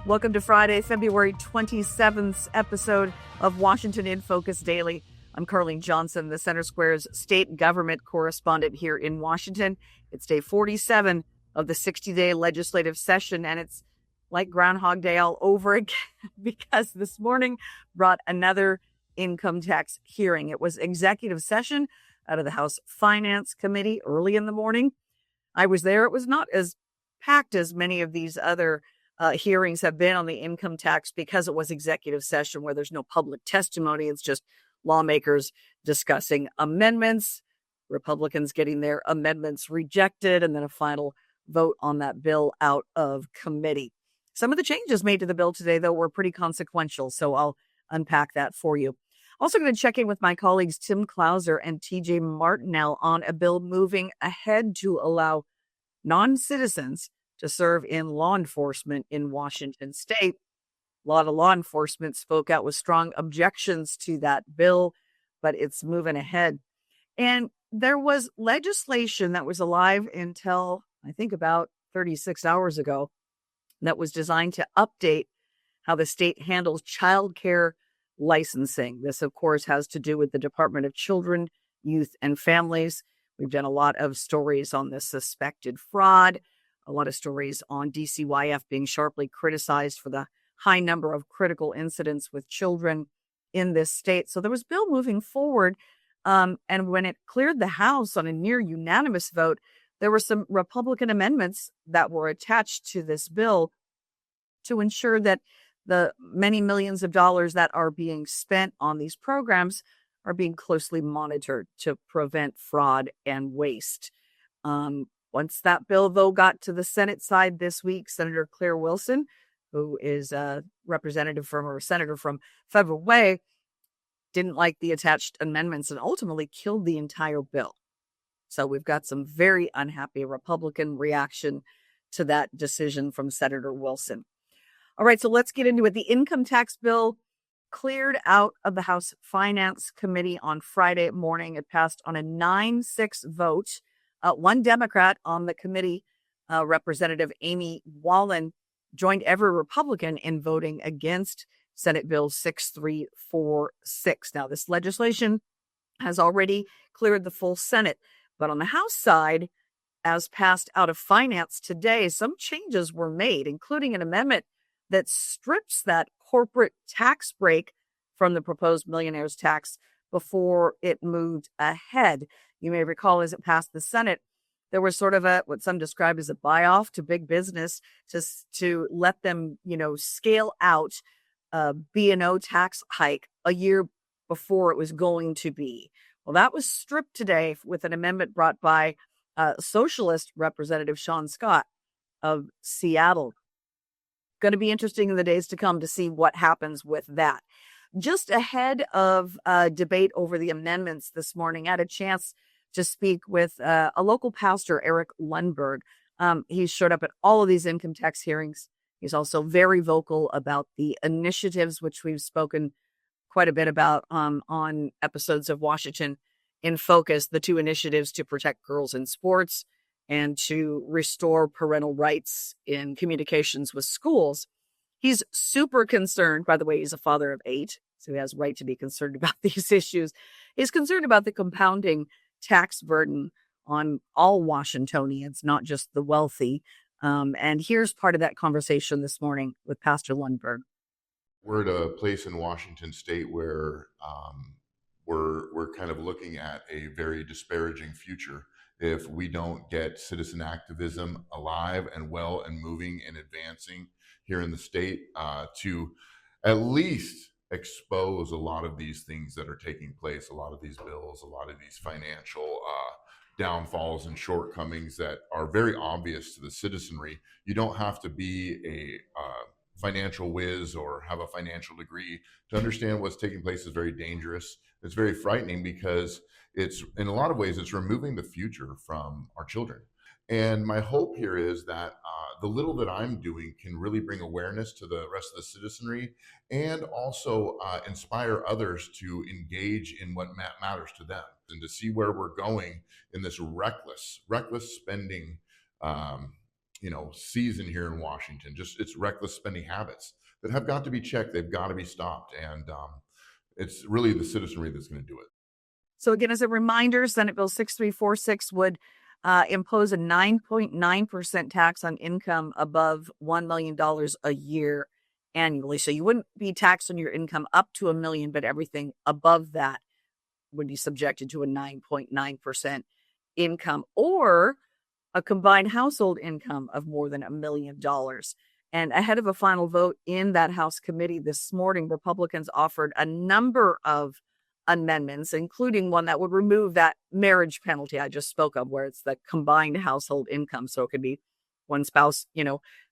Welcome to Friday, February 27th episode of Washington in Focus Daily. I'm Carleen Johnson, the Center Square's state government correspondent here in Washington. It's day 47 of the 60-day legislative session, and it's like Groundhog Day all over again because this morning brought another income tax hearing. It was executive session out of the House Finance Committee early in the morning. I was there. It was not as packed as many of these other hearings have been on the income tax because it was executive session where there's no public testimony. It's just lawmakers discussing amendments, Republicans getting their amendments rejected, and then a final vote on that bill out of committee. Some of the changes made to the bill today, though, were pretty consequential, so I'll unpack that for you. Also going to check in with my colleagues Tim Clouser and TJ Martinell on a bill moving ahead to allow non-citizens to serve in law enforcement in Washington state. A lot of law enforcement spoke out with strong objections to that bill, but it's moving ahead. And there was legislation that was alive until, I think, about 36 hours ago that was designed to update how the state handles childcare licensing. This, of course, has to do with the Department of Children, Youth, and Families. We've done a lot of stories on this suspected fraud, a lot of stories on DCYF being sharply criticized for the high number of critical incidents with children in this state. So there was a bill moving forward. And when it cleared the House on a near unanimous vote, there were some Republican amendments that were attached to this bill to ensure that the many millions of dollars that are being spent on these programs are being closely monitored to prevent fraud and waste. Once that bill, though, got to the Senate side this week, Senator Claire Wilson, who is a senator from Federal Way, didn't like the attached amendments and ultimately killed the entire bill. So we've got some very unhappy Republican reaction to that decision from Senator Wilson. All right, so let's get into it. The income tax bill cleared out of the House Finance Committee on Friday morning. It passed on a 9-6 vote. One Democrat on the committee, Representative Amy Wallen, joined every Republican in voting against Senate Bill 6346. Now, this legislation has already cleared the full Senate, but on the House side, as passed out of finance today, some changes were made, including an amendment that strips that corporate tax break from the proposed millionaire's tax before it moved ahead. You may recall as it passed the Senate, there was sort of what some describe as a buy-off to big business to let them, scale out a B&O tax hike a year before it was going to be. Well, that was stripped today with an amendment brought by Socialist Representative Sean Scott of Seattle. Going to be interesting in the days to come to see what happens with that. Just ahead of debate over the amendments this morning, I had a chance to speak with a local pastor, Eric Lundberg. He's showed up at all of these income tax hearings. He's also very vocal about the initiatives, which we've spoken quite a bit about on episodes of Washington in Focus, the two initiatives to protect girls in sports and to restore parental rights in communications with schools. He's super concerned, by the way, he's a father of 8, so he has right to be concerned about these issues. He's concerned about the compounding tax burden on all Washingtonians, not just the wealthy. And here's part of that conversation this morning with Pastor Lundberg. We're at a place in Washington state where we're kind of looking at a very disparaging future if we don't get citizen activism alive and well and moving and advancing here in the state to at least expose a lot of these things that are taking place, a lot of these bills, a lot of these financial downfalls and shortcomings that are very obvious to the citizenry. You don't have to be a financial whiz or have a financial degree to understand what's taking place is very dangerous. It's very frightening because it's, in a lot of ways, it's removing the future from our children. And my hope here is that the little that I'm doing can really bring awareness to the rest of the citizenry and also inspire others to engage in what matters to them and to see where we're going in this reckless spending season here in Washington. Just it's reckless spending habits that have got to be checked. They've got to be stopped, and it's really the citizenry that's going to do it. So again, as a reminder, Senate Bill 6346 would impose a 9.9% tax on income above $1 million a year annually. So you wouldn't be taxed on your income up to $1 million, but everything above that would be subjected to a 9.9% income or a combined household income of more than $1 million. And ahead of a final vote in that House committee this morning, Republicans offered a number of amendments, including one that would remove that marriage penalty I just spoke of, where it's the combined household income. So it could be one spouse,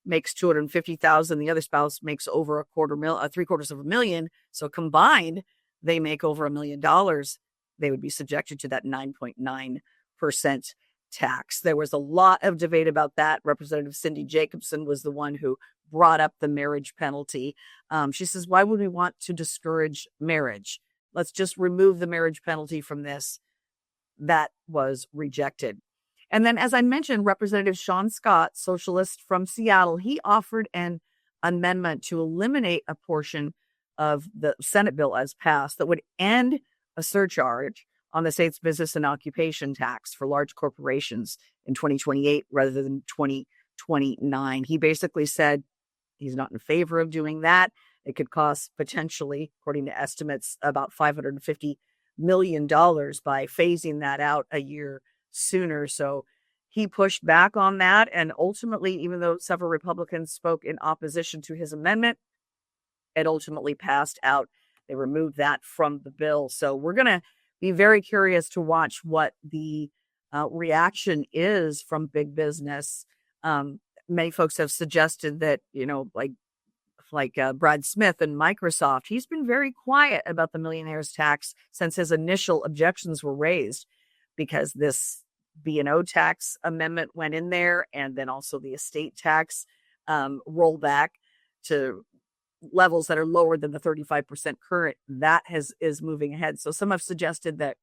makes $250,000, the other spouse makes over $750,000. So combined, they make over $1 million. They would be subjected to that 9.9% tax. There was a lot of debate about that. Representative Cindy Jacobson was the one who brought up the marriage penalty. She says, why would we want to discourage marriage? Let's just remove the marriage penalty from this. That was rejected. And then, as I mentioned, Representative Sean Scott, socialist from Seattle, he offered an amendment to eliminate a portion of the Senate bill as passed that would end a surcharge on the state's business and occupation tax for large corporations in 2028 rather than 2029. He basically said he's not in favor of doing that. It could cost potentially, according to estimates, about $550 million by phasing that out a year sooner. So he pushed back on that. And ultimately, even though several Republicans spoke in opposition to his amendment, it ultimately passed out. They removed that from the bill. So we're going to be very curious to watch what the reaction is from big business. Many folks have suggested that, like Brad Smith and Microsoft, he's been very quiet about the millionaires tax since his initial objections were raised, because this B&O tax amendment went in there, and then also the estate tax rollback to levels that are lower than the 35% current. That is moving ahead. So some have suggested that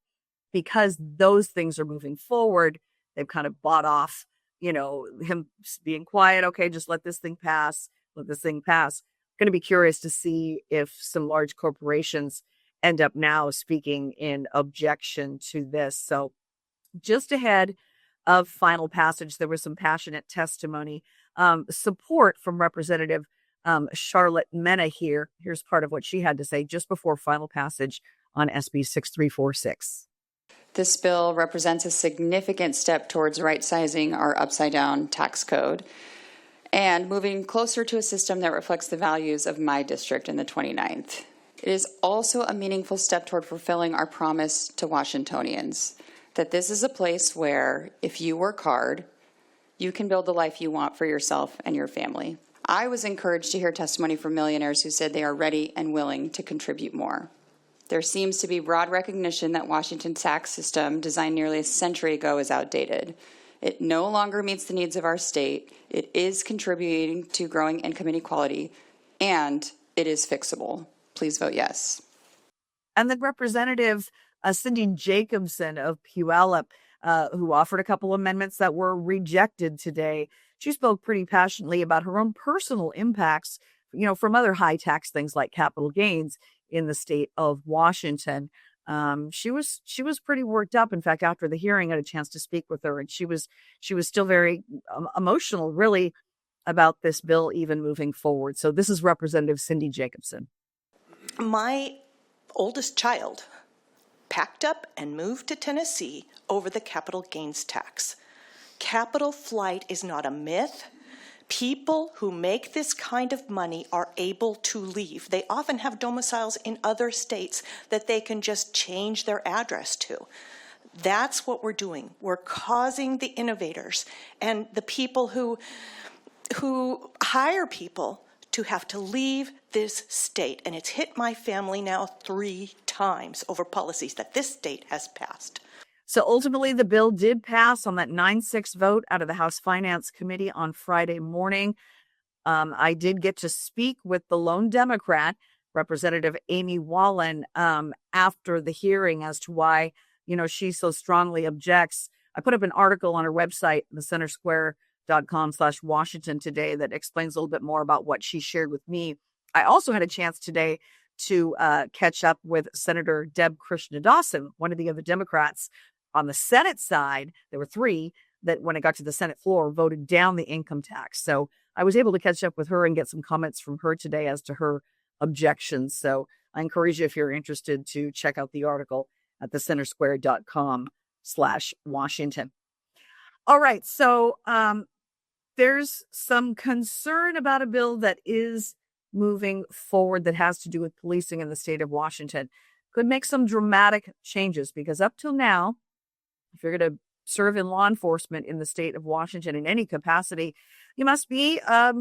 because those things are moving forward, they've kind of bought off, him being quiet. Okay, just let this thing pass. Let this thing pass. Going to be curious to see if some large corporations end up now speaking in objection to this. So just ahead of final passage, there was some passionate testimony, support from Representative Charlotte Mena here. Here's part of what she had to say just before final passage on SB 6346. This bill represents a significant step towards right-sizing our upside-down tax code and moving closer to a system that reflects the values of my district in the 29th. It is also a meaningful step toward fulfilling our promise to Washingtonians that this is a place where, if you work hard, you can build the life you want for yourself and your family. I was encouraged to hear testimony from millionaires who said they are ready and willing to contribute more. There seems to be broad recognition that Washington's tax system, designed nearly a century ago, is outdated. It no longer meets the needs of our state. It is contributing to growing income inequality, and it is fixable. Please vote yes. And then Representative Cindy Jacobson of Puyallup, who offered a couple amendments that were rejected today. She spoke pretty passionately about her own personal impacts, from other high tax things like capital gains in the state of Washington. She was pretty worked up. In fact, after the hearing, I had a chance to speak with her, and she was still very emotional, really, about this bill even moving forward. So this is Representative Cindy Jacobson. My oldest child packed up and moved to Tennessee over the capital gains tax. Capital flight is not a myth. People who make this kind of money are able to leave. They often have domiciles in other states that they can just change their address to. That's what we're doing. We're causing the innovators and the people who hire people to have to leave this state. And it's hit my family now 3 times over policies that this state has passed. So ultimately, the bill did pass on that 9-6 vote out of the House Finance Committee on Friday morning. I did get to speak with the lone Democrat, Representative Amy Wallen, after the hearing as to why, she so strongly objects. I put up an article on her website, the Center Square Crackdown.com/Washington today that explains a little bit more about what she shared with me. I also had a chance today to catch up with Senator Deb Krishnadasan, one of the other Democrats on the Senate side. There were three that, when it got to the Senate floor, voted down the income tax. So I was able to catch up with her and get some comments from her today as to her objections. So I encourage you, if you're interested, to check out the article at thecentersquare.com/Washington. All right. So there's some concern about a bill that is moving forward that has to do with policing in the state of Washington. Could make some dramatic changes, because up till now, if you're going to serve in law enforcement in the state of Washington in any capacity, you must be, a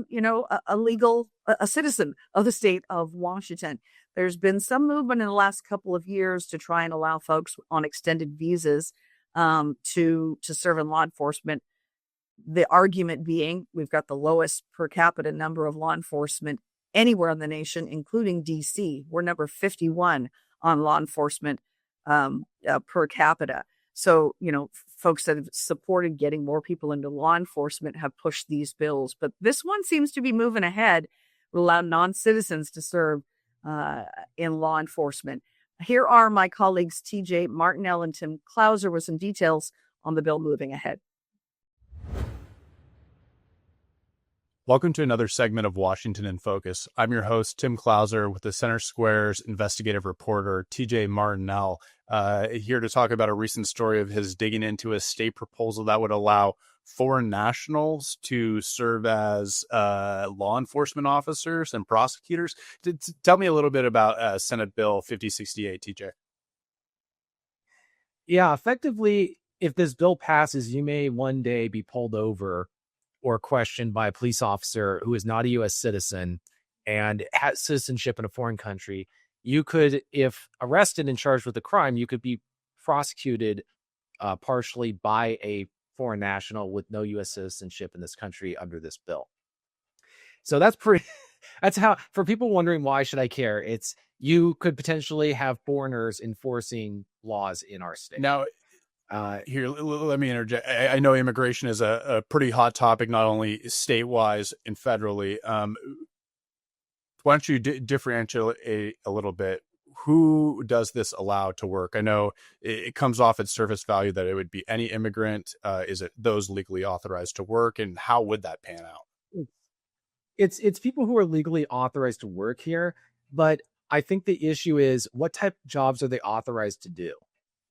citizen of the state of Washington. There's been some movement in the last couple of years to try and allow folks on extended visas to serve in law enforcement. The argument being, we've got the lowest per capita number of law enforcement anywhere in the nation, including DC. We're number 51 on law enforcement per capita. So, folks that have supported getting more people into law enforcement have pushed these bills. But this one seems to be moving ahead, will allow non-citizens to serve in law enforcement. Here are my colleagues TJ Martinell and Tim Klauser with some details on the bill moving ahead. Welcome to another segment of Washington in Focus. I'm your host, Tim Klauser, with the Center Square's investigative reporter, TJ Martinell, here to talk about a recent story of his digging into a state proposal that would allow foreign nationals to serve as law enforcement officers and prosecutors. Tell me a little bit about Senate Bill 5068, TJ. Yeah, effectively, if this bill passes, you may one day be pulled over or questioned by a police officer who is not a U.S. citizen and has citizenship in a foreign country. You could, if arrested and charged with a crime, you could be prosecuted partially by a foreign national with no U.S. citizenship in this country under this bill. So that's pretty. That's how, for people wondering why should I care, it's you could potentially have foreigners enforcing laws in our state. Now, here, let me interject. I know immigration is a pretty hot topic, not only state-wise and federally. Why don't you differentiate a little bit? Who does this allow to work? I know it comes off at surface value that it would be any immigrant. Is it those legally authorized to work? And how would that pan out? It's people who are legally authorized to work here. But I think the issue is, what type of jobs are they authorized to do?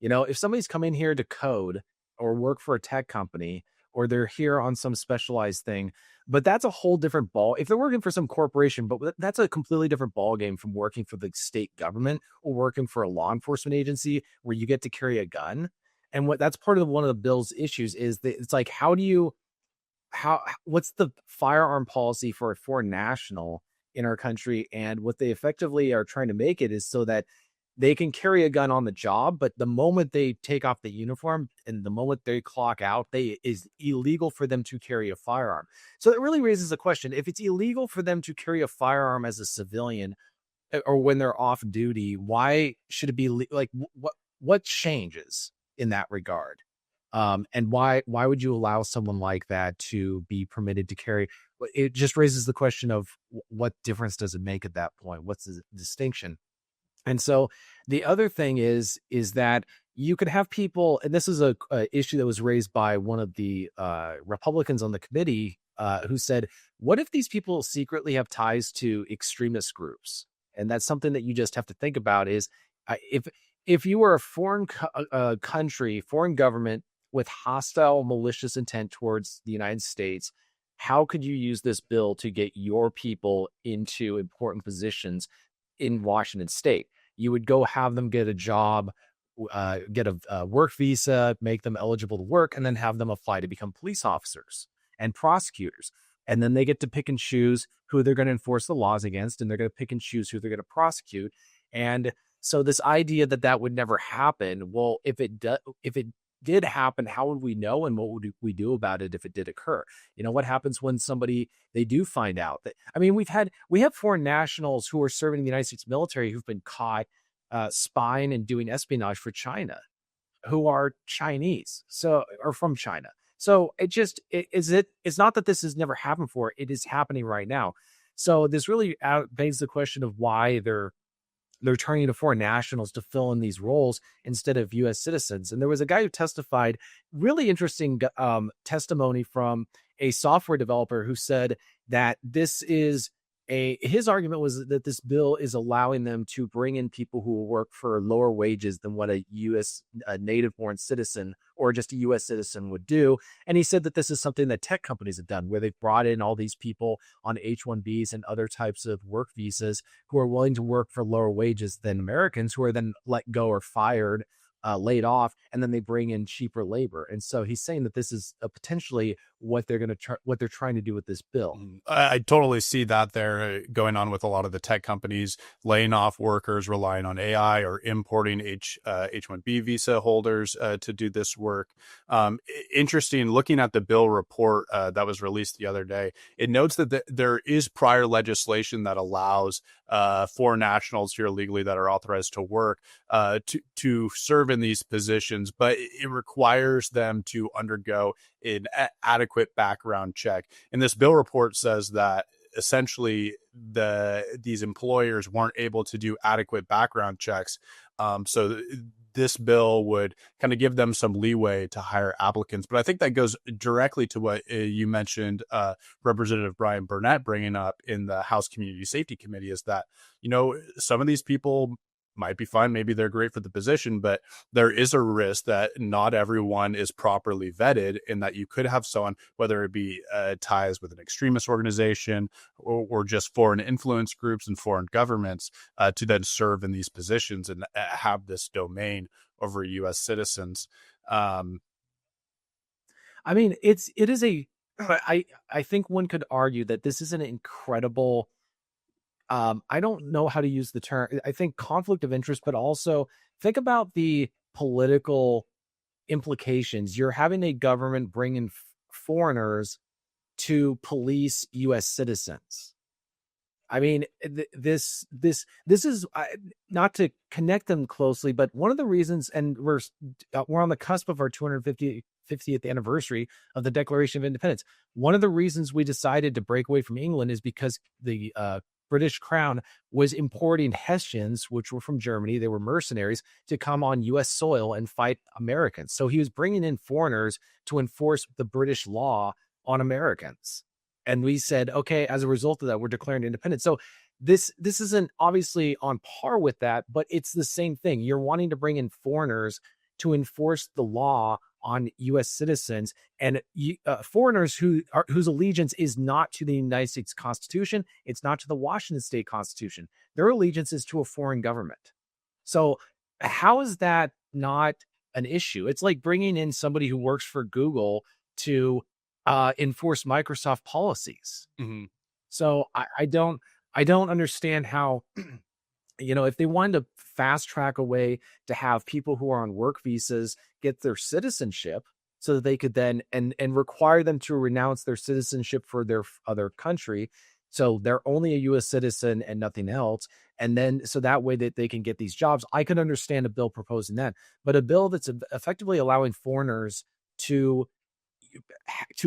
If somebody's coming here to code or work for a tech company, or they're here on some specialized thing, but that's a whole different ball. If they're working for some corporation, but that's a completely different ball game from working for the state government or working for a law enforcement agency where you get to carry a gun. And that's part of one of the bill's issues is that it's like, what's the firearm policy for a foreign national in our country? And what they effectively are trying to make it is so that they can carry a gun on the job, but the moment they take off the uniform and the moment they clock out, is illegal for them to carry a firearm. So it really raises a question. If it's illegal for them to carry a firearm as a civilian or when they're off duty, why should it be like, what changes in that regard? And why would you allow someone like that to be permitted to carry? It just raises the question of what difference does it make at that point? What's the distinction? And so the other thing is that you could have people, and this is a issue that was raised by one of the Republicans on the committee who said, what if these people secretly have ties to extremist groups? And that's something that you just have to think about is if you were a foreign country, foreign government with hostile, malicious intent towards the United States, how could you use this bill to get your people into important positions in Washington state? You would go have them get a job, get a work visa, make them eligible to work, and then have them apply to become police officers and prosecutors. And then they get to pick and choose who they're going to enforce the laws against, and they're going to pick and choose who they're going to prosecute. And so this idea that would never happen, well, if it did happen, how would we know, and what would we do about it if it did occur? What happens when they do find out that, we have foreign nationals who are serving in the United States military who've been caught spying and doing espionage for China, who are Chinese, or from China. So it's not that this has never happened before. It is happening right now. So this really begs the question of why they're turning to foreign nationals to fill in these roles instead of U.S. citizens. And there was a guy who testified, really interesting testimony from a software developer who said that his argument was that this bill is allowing them to bring in people who will work for lower wages than what a U.S. native born citizen or just a U.S. citizen would do. And he said that this is something that tech companies have done, where they've brought in all these people on H-1Bs and other types of work visas who are willing to work for lower wages than Americans, who are then let go or fired, laid off, and then they bring in cheaper labor. And so he's saying that this is potentially what they're trying to do with this bill. I totally see that there going on with a lot of the tech companies, laying off workers, relying on AI, or importing H-1B visa holders to do this work. Interesting, looking at the bill report that was released the other day, it notes that there is prior legislation that allows foreign nationals here legally that are authorized to work to serve in these positions, but it requires them to undergo an adequate background check. And this bill report says that essentially these employers weren't able to do adequate background checks. So this bill would kind of give them some leeway to hire applicants. But I think that goes directly to what you mentioned, Representative Brian Burnett bringing up in the House Community Safety Committee, is that, some of these people might be fine. Maybe they're great for the position, but there is a risk that not everyone is properly vetted, and that you could have someone, whether it be ties with an extremist organization or just foreign influence groups and foreign governments, to then serve in these positions and have this domain over U.S. citizens. I mean, I think one could argue that this is an incredible, I don't know how to use the term. I think conflict of interest, but also think about the political implications. You're having a government bring in foreigners to police U.S. citizens. I mean, this is not to connect them closely, but one of the reasons, and we're on the cusp of our 250th anniversary of the Declaration of Independence. One of the reasons we decided to break away from England is because the British Crown was importing Hessians, which were from Germany. They were mercenaries to come on U.S. soil and fight Americans. So he was bringing in foreigners to enforce the British law on Americans. And we said, okay, as a result of that, we're declaring independence. So this isn't obviously on par with that, but it's the same thing. You're wanting to bring in foreigners to enforce the law on U.S. citizens, and foreigners whose allegiance is not to the United States Constitution. It's not to the Washington State Constitution. Their allegiance is to a foreign government. So how is that not an issue? It's like bringing in somebody who works for Google to enforce Microsoft policies. Mm-hmm. So I don't understand how, if they wanted to fast track a way to have people who are on work visas get their citizenship so that they could then and require them to renounce their citizenship for their other country. So they're only a U.S. citizen and nothing else. And then so that way that they can get these jobs. I could understand a bill proposing that, but a bill that's effectively allowing foreigners to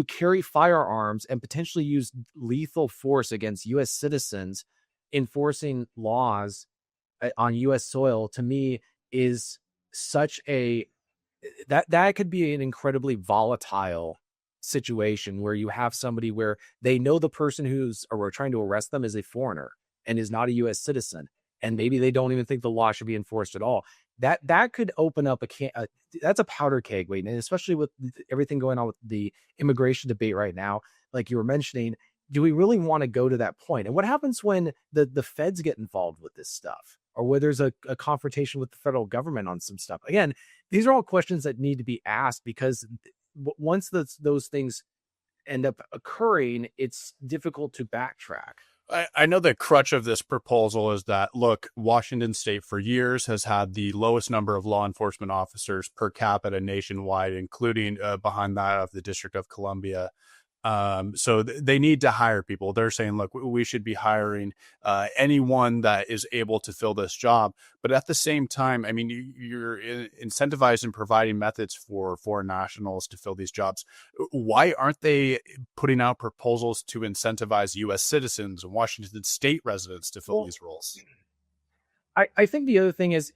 carry firearms and potentially use lethal force against U.S. citizens, enforcing laws on U.S. soil, to me is such that could be an incredibly volatile situation where you have somebody where they know the person we're trying to arrest them is a foreigner and is not a U.S. citizen, and maybe they don't even think the law should be enforced at all. That could open up that's a powder keg, Wade, and especially with everything going on with the immigration debate right now, like you were mentioning. Do we really want to go to that point? And what happens when the feds get involved with this stuff, or where there's a confrontation with the federal government on some stuff? Again, these are all questions that need to be asked, because once those things end up occurring, it's difficult to backtrack. I know the crutch of this proposal is that, look, Washington State for years has had the lowest number of law enforcement officers per capita nationwide, including behind that of the District of Columbia. So they need to hire people. They're saying, look, we should be hiring anyone that is able to fill this job. But at the same time, I mean, you're incentivized in providing methods for foreign nationals to fill these jobs. Why aren't they putting out proposals to incentivize U.S. citizens and Washington state residents to fill these roles? I think the other thing is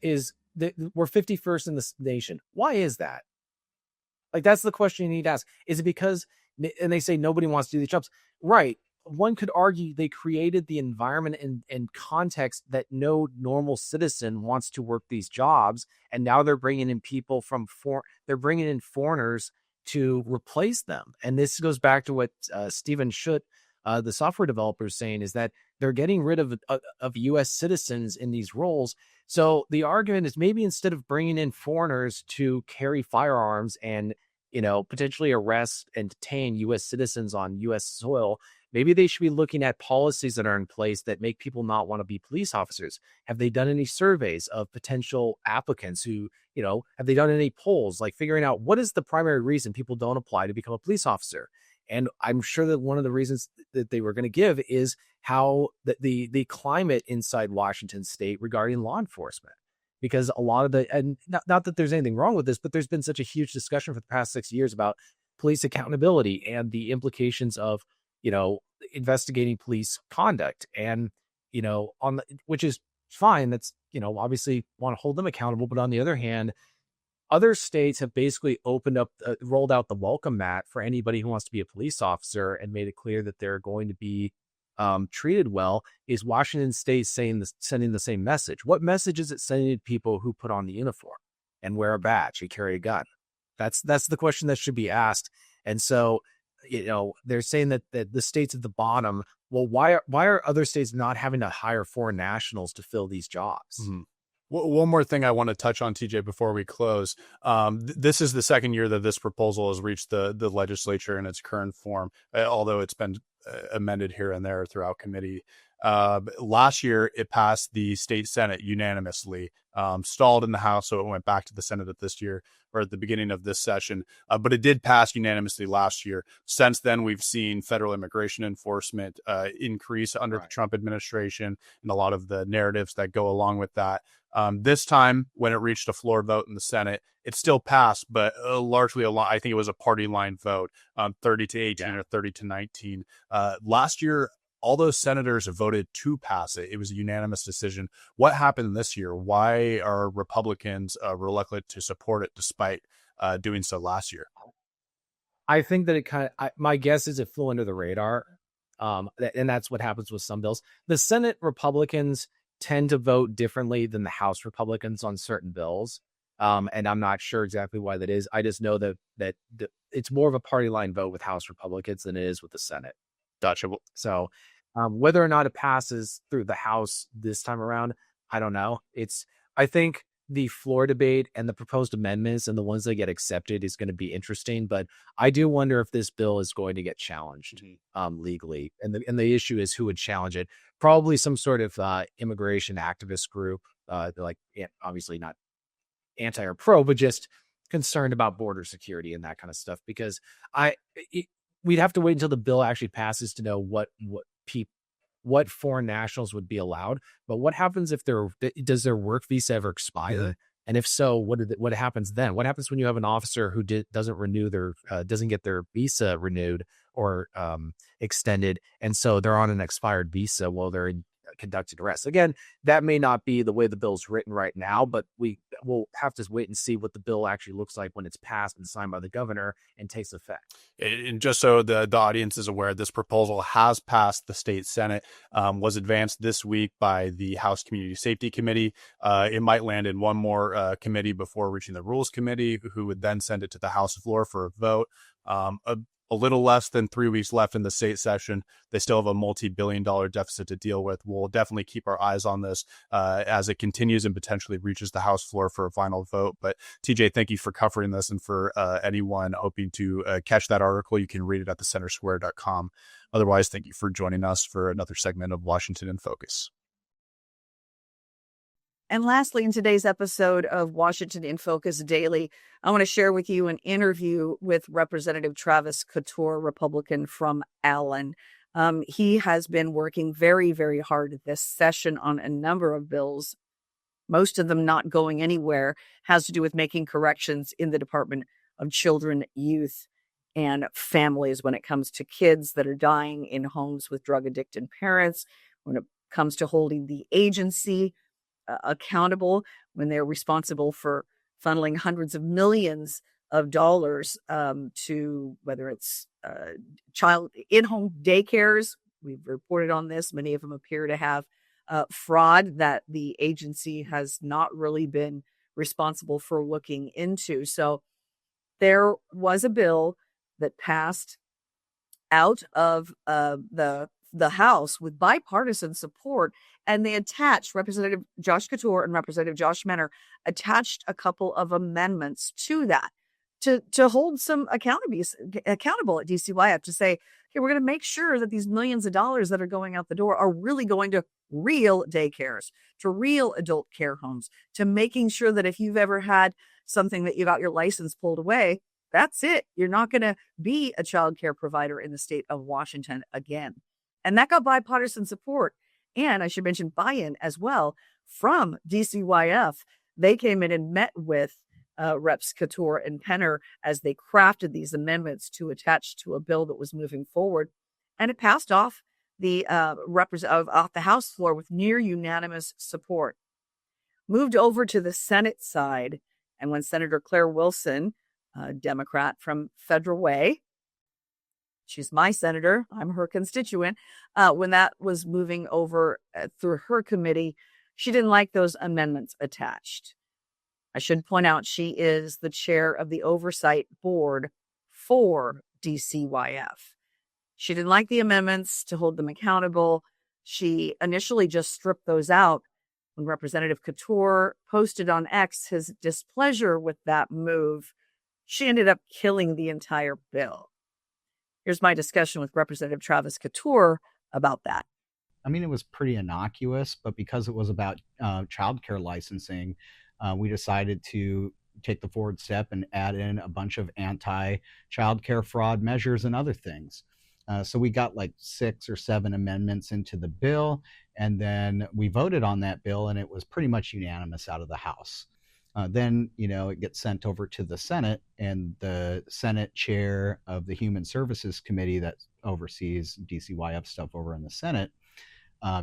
that we're 51st in the nation. Why is that? Like, that's the question you need to ask. Is it because, and they say nobody wants to do these jobs. Right. One could argue they created the environment and context that no normal citizen wants to work these jobs. And now they're bringing in people they're bringing in foreigners to replace them. And this goes back to what Stephen Schutt, the software developer, is saying, is that they're getting rid of U.S. citizens in these roles. So the argument is maybe instead of bringing in foreigners to carry firearms and, potentially arrest and detain U.S. citizens on U.S. soil, maybe they should be looking at policies that are in place that make people not want to be police officers. Have they done any surveys of potential applicants who, have they done any polls, like figuring out what is the primary reason people don't apply to become a police officer? And I'm sure that one of the reasons that they were going to give is how the climate inside Washington state regarding law enforcement. Because a lot of and not that there's anything wrong with this, but there's been such a huge discussion for the past 6 years about police accountability and the implications of, investigating police conduct. And, which is fine. That's, obviously want to hold them accountable. But on the other hand, other states have basically rolled out the welcome mat for anybody who wants to be a police officer and made it clear that they're going to be treated well. Is Washington state sending the same message? What message is it sending to people who put on the uniform and wear a badge and carry a gun? That's the question that should be asked. And so, they're saying that the states at the bottom, well, why are other states not having to hire foreign nationals to fill these jobs? Mm-hmm. One more thing I want to touch on, TJ, before we close. This is the second year that this proposal has reached the legislature in its current form, although it's been amended here and there throughout committee. Last year, it passed the state Senate unanimously, stalled in the House, so it went back to the Senate this year, or at the beginning of this session. But it did pass unanimously last year. Since then, we've seen federal immigration enforcement increase under the Trump administration and a lot of the narratives that go along with that. This time, when it reached a floor vote in the Senate, it still passed, but largely I think it was a party line vote, 30-18 or 30-19. Last year, all those senators voted to pass it. It was a unanimous decision. What happened this year? Why are Republicans reluctant to support it despite doing so last year? I think that my guess is it flew under the radar. And that's what happens with some bills. The Senate Republicans tend to vote differently than the House Republicans on certain bills. And I'm not sure exactly why that is. I just know that it's more of a party line vote with House Republicans than it is with the Senate. Gotcha. So whether or not it passes through the House this time around, I don't know. I think the floor debate and the proposed amendments and the ones that get accepted is going to be interesting. But I do wonder if this bill is going to get challenged legally. And the issue is who would challenge it. Probably some sort of immigration activist group, obviously not anti or pro, but just concerned about border security and that kind of stuff. Because we'd have to wait until the bill actually passes to know what foreign nationals would be allowed. But what happens if does their work visa ever expire? Mm-hmm. And if so, what happens then? What happens when you have an officer who doesn't get their visa renewed or extended, and so they're on an expired visa while they're conducting arrests? Again, that may not be the way the bill's written right now, but we'll have to wait and see what the bill actually looks like when it's passed and signed by the governor and takes effect. And just so the audience is aware, this proposal has passed the state Senate, was advanced this week by the House Community Safety Committee. It might land in one more committee before reaching the Rules Committee, who would then send it to the House floor for a vote. A little less than 3 weeks left in the state session. They still have a multi-billion-dollar deficit to deal with. We'll definitely keep our eyes on this as it continues and potentially reaches the House floor for a final vote. But TJ, thank you for covering this. And for anyone hoping to catch that article, you can read it at thecentersquare.com. Otherwise, thank you for joining us for another segment of Washington in Focus. And lastly, in today's episode of Washington in Focus Daily, I want to share with you an interview with Representative Travis Couture, Republican from Allen. He has been working very, very hard this session on a number of bills, most of them not going anywhere, has to do with making corrections in the Department of Children, Youth, and Families when it comes to kids that are dying in homes with drug-addicted parents, when it comes to holding the agency accountable when they're responsible for funneling hundreds of millions of dollars to whether it's child in-home daycares. We've reported on this. Many of them appear to have fraud that the agency has not really been responsible for looking into. So there was a bill that passed out of the House with bipartisan support, and they attached, Representative Josh Couture and Representative Josh Menner attached a couple of amendments to that to hold some accountable at DCYF, to say, okay, we're going to make sure that these millions of dollars that are going out the door are really going to real daycares, to real adult care homes, to making sure that if you've ever had something that you got your license pulled away, that's it. You're not going to be a child care provider in the state of Washington again. And that got bipartisan support. And I should mention buy-in as well from DCYF. They came in and met with Reps Couture and Penner as they crafted these amendments to attach to a bill that was moving forward. And it passed off the off the House floor with near unanimous support. Moved over to the Senate side. And when Senator Claire Wilson, Democrat from Federal Way, she's my senator, I'm her constituent, when that was moving over through her committee, she didn't like those amendments attached. I should point out she is the chair of the oversight board for DCYF. She didn't like the amendments to hold them accountable. She initially just stripped those out. When Representative Couture posted on X his displeasure with that move, she ended up killing the entire bill. Here's my discussion with Representative Travis Couture about that. I mean, it was pretty innocuous, but because it was about childcare licensing, we decided to take the forward step and add in a bunch of anti-childcare fraud measures and other things. So we got like 6 or 7 amendments into the bill, and then we voted on that bill, and it was pretty much unanimous out of the House. Then, it gets sent over to the Senate, and the Senate chair of the Human Services Committee that oversees DCYF stuff over in the Senate,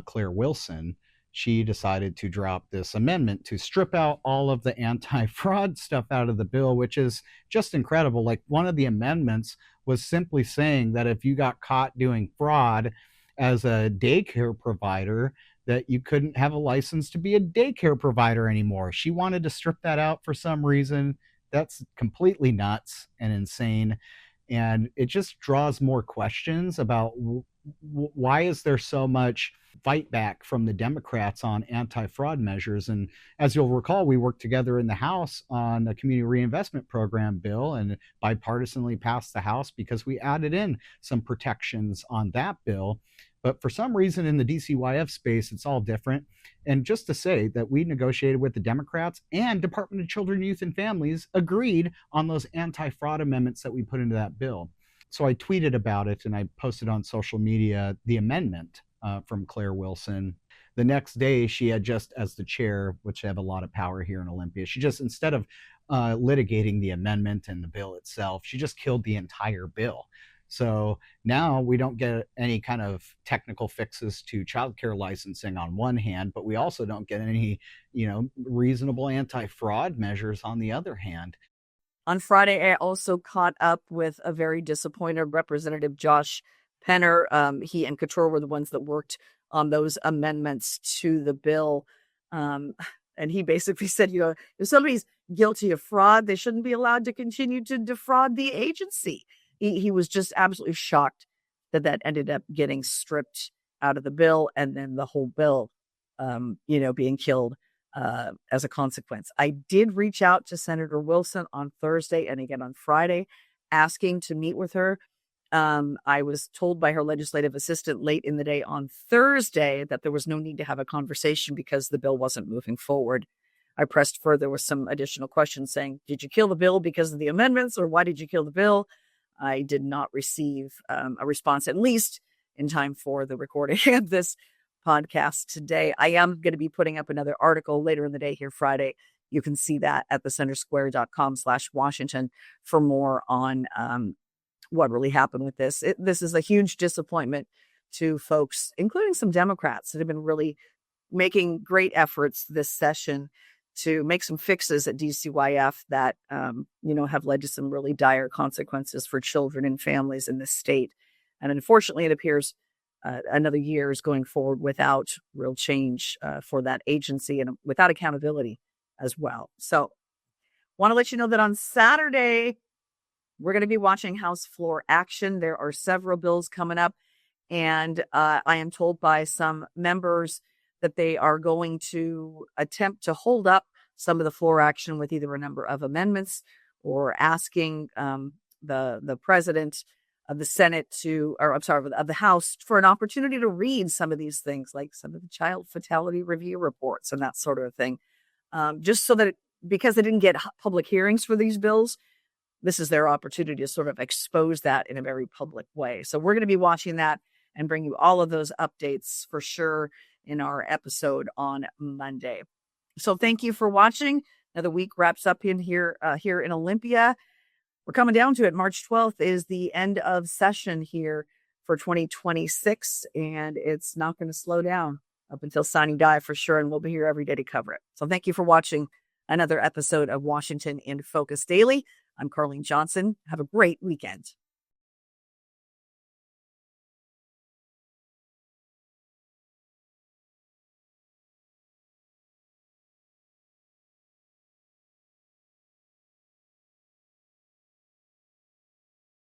Claire Wilson, she decided to drop this amendment to strip out all of the anti-fraud stuff out of the bill, which is just incredible. Like, one of the amendments was simply saying that if you got caught doing fraud as a daycare provider, that you couldn't have a license to be a daycare provider anymore. She wanted to strip that out for some reason. That's completely nuts and insane. And it just draws more questions about why is there so much fight back from the Democrats on anti-fraud measures. And as you'll recall, we worked together in the House on a community reinvestment program bill and bipartisanly passed the House because we added in some protections on that bill. But for some reason in the DCYF space, it's all different. And just to say that we negotiated with the Democrats, and Department of Children, Youth, and Families agreed on those anti-fraud amendments that we put into that bill. So I tweeted about it and I posted on social media the amendment from Claire Wilson. The next day, she had just, as the chair, which I have a lot of power here in Olympia, she just, instead of litigating the amendment and the bill itself, she just killed the entire bill. So now we don't get any kind of technical fixes to childcare licensing on one hand, but we also don't get any, reasonable anti-fraud measures on the other hand. On Friday, I also caught up with a very disappointed Representative Josh Penner. He and Couture were the ones that worked on those amendments to the bill. And he basically said, if somebody's guilty of fraud, they shouldn't be allowed to continue to defraud the agency. He was just absolutely shocked that ended up getting stripped out of the bill, and then the whole bill, being killed as a consequence. I did reach out to Senator Wilson on Thursday and again on Friday, asking to meet with her. I was told by her legislative assistant late in the day on Thursday that there was no need to have a conversation because the bill wasn't moving forward. I pressed further with some additional questions saying, did you kill the bill because of the amendments, or why did you kill the bill? I did not receive a response, at least in time for the recording of this podcast today. I am going to be putting up another article later in the day here Friday. You can see that at thecentersquare.com/Washington for more on what really happened with this. This is a huge disappointment to folks, including some Democrats that have been really making great efforts this session to make some fixes at DCYF that, have led to some really dire consequences for children and families in this state. And unfortunately, it appears another year is going forward without real change for that agency and without accountability as well. So want to let you know that on Saturday, we're going to be watching House floor action. There are several bills coming up, and I am told by some members that they are going to attempt to hold up some of the floor action with either a number of amendments or asking the president of the Senate of the House for an opportunity to read some of these things, like some of the child fatality review reports and that sort of thing, just so that because they didn't get public hearings for these bills, this is their opportunity to sort of expose that in a very public way. So we're going to be watching that and bring you all of those updates for sure in our episode on Monday. So thank you for watching. Another week wraps up in here in Olympia. We're coming down to it. March 12th is the end of session here for 2026, and it's not going to slow down up until signing die for sure, and we'll be here every day to cover it. So thank you for watching another episode of Washington in Focus Daily. I'm Carleen Johnson. Have a great weekend.